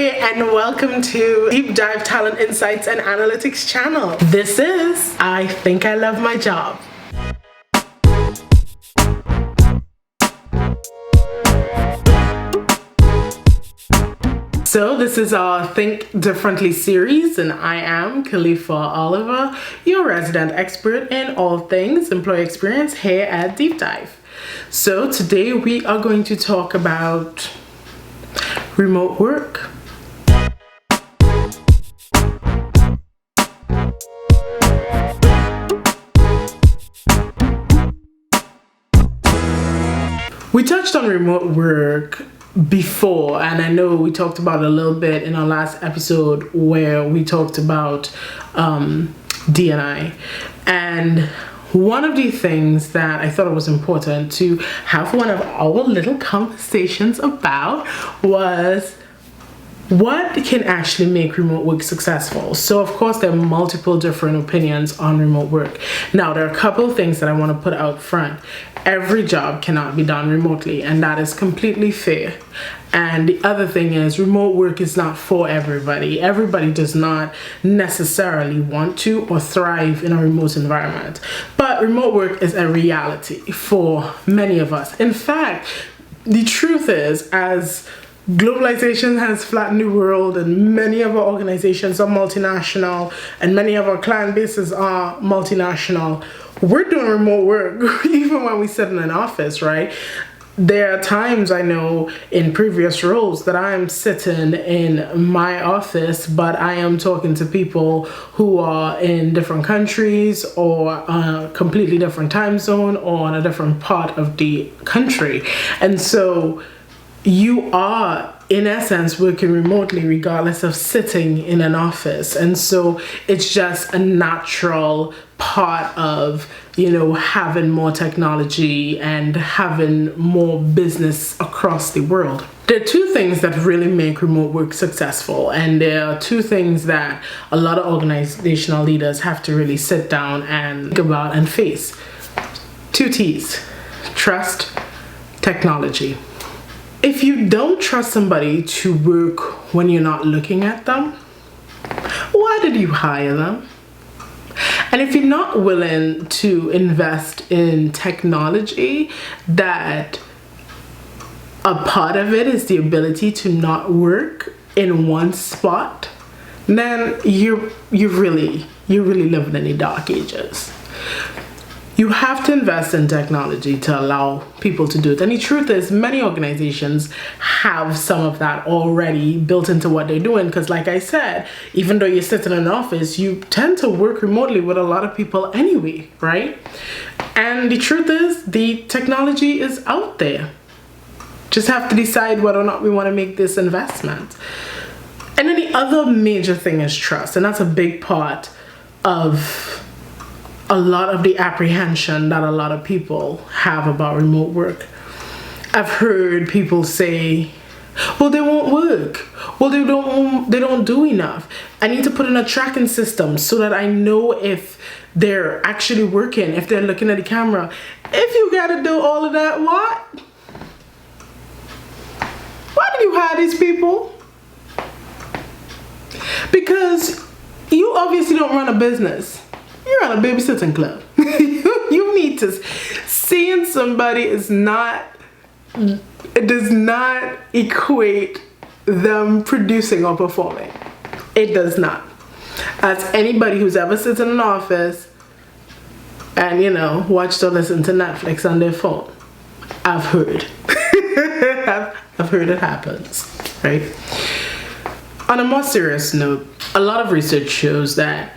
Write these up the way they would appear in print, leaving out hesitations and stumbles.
And welcome to DeepDive Talent Insights and Analytics channel. This is I Think I Love My Job. So this is our Think Differently series, and I am Kalifa Oliver, your resident expert in all things employee experience here at DeepDive. So today we are going to talk about remote work. We touched on remote work before, and I know we talked about it a little bit in our last episode where we talked about D&I. And one of the things that I thought it was important to have one of our little conversations about was what can actually make remote work successful. So of course there are multiple different opinions on remote work. Now there are a couple of things that I want to put out front. Every job cannot be done remotely, and that is completely fair. And the other thing is, remote work is not for everybody. Everybody does not necessarily want to or thrive in a remote environment. But remote work is a reality for many of us. In fact, the truth is, as globalization has flattened the world and many of our organizations are multinational and many of our client bases are multinational, we're doing remote work even when we sit in an office, right? There are times I know in previous roles that I am sitting in my office, but I am talking to people who are in different countries or a completely different time zone or in a different part of the country. And so you are, in essence, working remotely regardless of sitting in an office. And so it's just a natural part of, having more technology and having more business across the world. There are two things that really make remote work successful, and there are two things that a lot of organizational leaders have to really sit down and think about and face. Two T's: trust, technology. If you don't trust somebody to work when you're not looking at them, why did you hire them? And if you're not willing to invest in technology, that a part of it is the ability to not work in one spot, then you're really living in the dark ages. You have to invest in technology to allow people to do it. And the truth is, many organizations have some of that already built into what they're doing. Because like I said, even though you sit in an office, you tend to work remotely with a lot of people anyway, right? And the truth is, the technology is out there. Just have to decide whether or not we want to make this investment. And then the other major thing is trust. And that's a big part of a lot of the apprehension that a lot of people have about remote work. I've heard people say, well, they won't work. Well, they don't do enough. I need to put in a tracking system so that I know if they're actually working, if they're looking at the camera. If you gotta do all of that, why did you hire these people? Because you obviously don't run a business. You're on a babysitting club. You need to, seeing somebody it does not equate them producing or performing. It does not. As anybody who's ever sit in an office and, watched or listened to Netflix on their phone, I've heard. I've heard it happens, right? On a more serious note, a lot of research shows that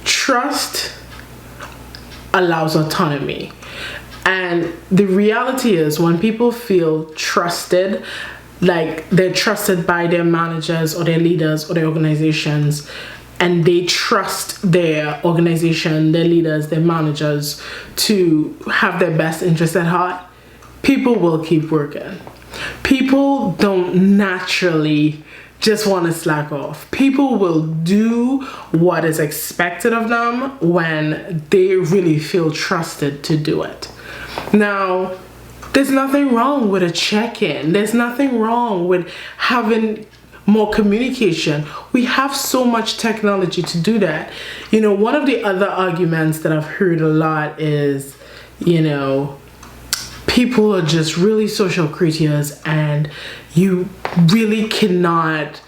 trust allows autonomy. And the reality is, when people feel trusted, like they're trusted by their managers or their leaders or their organizations, and they trust their organization, their leaders, their managers to have their best interests at heart, people will keep working. People don't naturally just want to slack off. People will do what is expected of them when they really feel trusted to do it. Now, there's nothing wrong with a check-in. There's nothing wrong with having more communication. We have so much technology to do that. You know, one of the other arguments that I've heard a lot is, you know, people are just really social creatures and you really cannot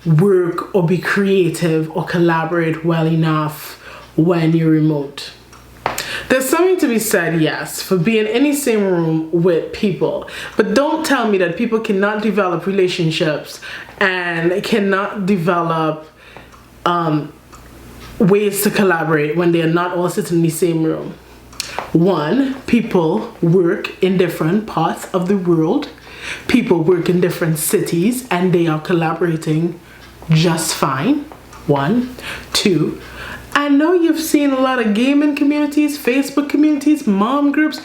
work or be creative or collaborate well enough when you're remote. There's something to be said, yes, for being in the same room with people, but don't tell me that people cannot develop relationships and cannot develop ways to collaborate when they are not all sitting in the same room. One, people work in different parts of the world. People work in different cities and they are collaborating just fine. One. Two, I know you've seen a lot of gaming communities, Facebook communities, mom groups.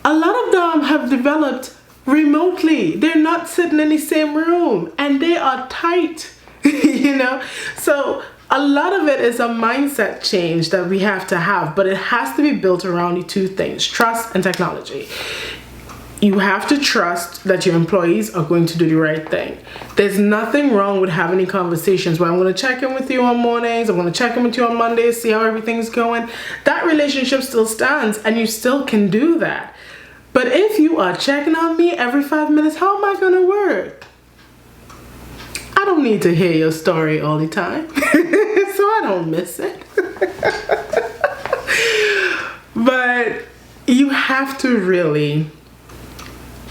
A lot of them have developed remotely. They're not sitting in the same room and they are tight, you know? So a lot of it is a mindset change that we have to have, but it has to be built around the two things, trust and technology. You have to trust that your employees are going to do the right thing. There's nothing wrong with having conversations where I'm going to check in with you on mornings, I'm going to check in with you on Mondays, see how everything's going. That relationship still stands and you still can do that. But if you are checking on me every 5 minutes, how am I going to work? I don't need to hear your story all the time, so I don't miss it. But you have to really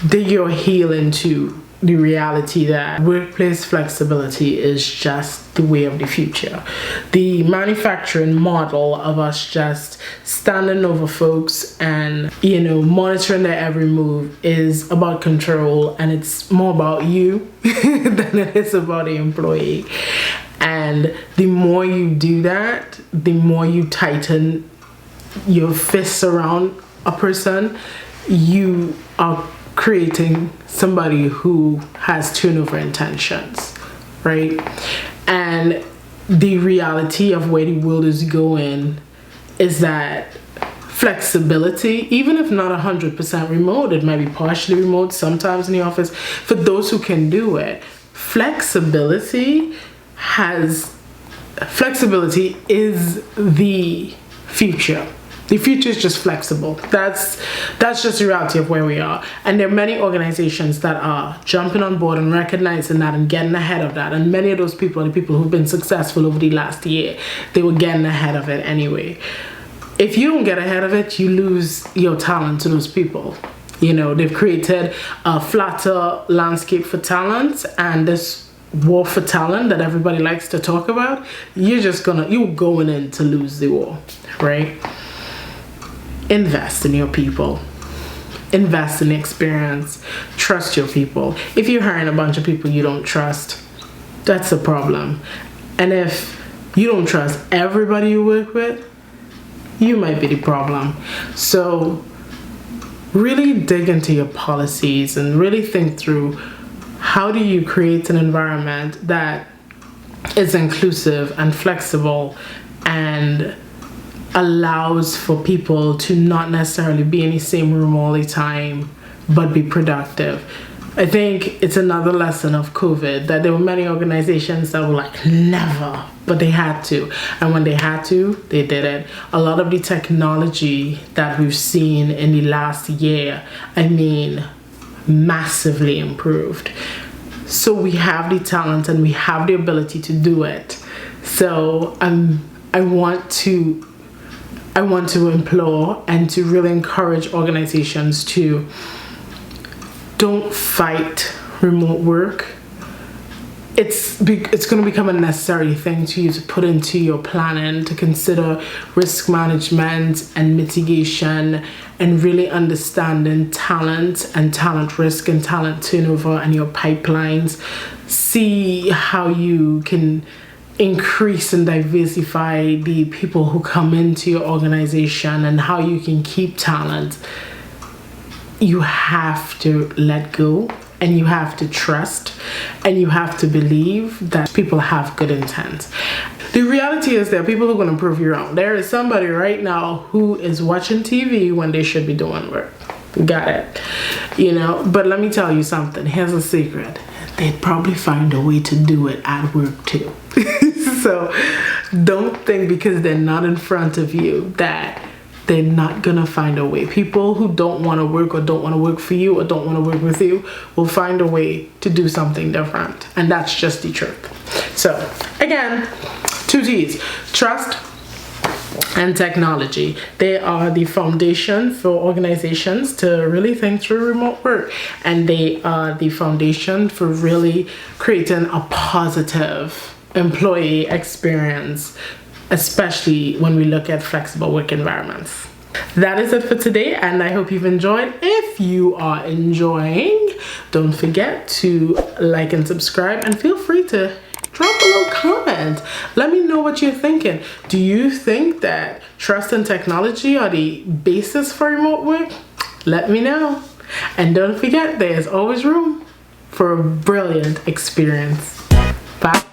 dig your heel into the reality that workplace flexibility is just the way of the future. The manufacturing model of us just standing over folks and, you know, monitoring their every move is about control, and it's more about you than it is about the employee. And the more you do that, the more you tighten your fists around a person, you are creating somebody who has turnover intentions, right? And the reality of where the world is going is that flexibility, even if not 100% remote, it might be partially remote, sometimes in the office, for those who can do it, flexibility is the future. The future is just flexible. That's just the reality of where we are. And there are many organizations that are jumping on board and recognizing that and getting ahead of that. And many of those people are the people who've been successful over the last year. They were getting ahead of it anyway. If you don't get ahead of it, you lose your talent to those people. You know, they've created a flatter landscape for talent, and this war for talent that everybody likes to talk about, you're going in to lose the war, right? Invest in your people. Invest in the experience. Trust your people. If you're hiring a bunch of people you don't trust, that's a problem. And if you don't trust everybody you work with, you might be the problem. So really dig into your policies and really think through, how do you create an environment that is inclusive and flexible and allows for people to not necessarily be in the same room all the time, but be productive. I think it's another lesson of COVID that there were many organizations that were like, never, but they had to. And when they had to, they did it. A lot of the technology that we've seen in the last year, massively improved. So we have the talent and we have the ability to do it. So I want to implore and to really encourage organizations to don't fight remote work. It's going to become a necessary thing to you to put into your planning, to consider risk management and mitigation and really understanding talent and talent risk and talent turnover and your pipelines. See how you can increase and diversify the people who come into your organization and how you can keep talent. You have to let go, and you have to trust, and you have to believe that people have good intent. The reality is there are people who are going to prove you wrong. There is somebody right now who is watching TV when they should be doing work. Got it. You know, but let me tell you something. Here's a secret. they'd probably find a way to do it at work too. So don't think because they're not in front of you that they're not gonna find a way. People who don't want to work or don't want to work for you or don't want to work with you will find a way to do something different. And that's just the truth. So again, 2 T's: trust and technology. They are the foundation for organizations to really think through remote work, and they are the foundation for really creating a positive employee experience, especially when we look at flexible work environments. That is it for today, and I hope you've enjoyed. If you are enjoying, don't forget to like and subscribe, and feel free to drop a little comment. Let me know what you're thinking. Do you think that trust and technology are the basis for remote work? Let me know. And don't forget, there's always room for a brilliant experience. Bye.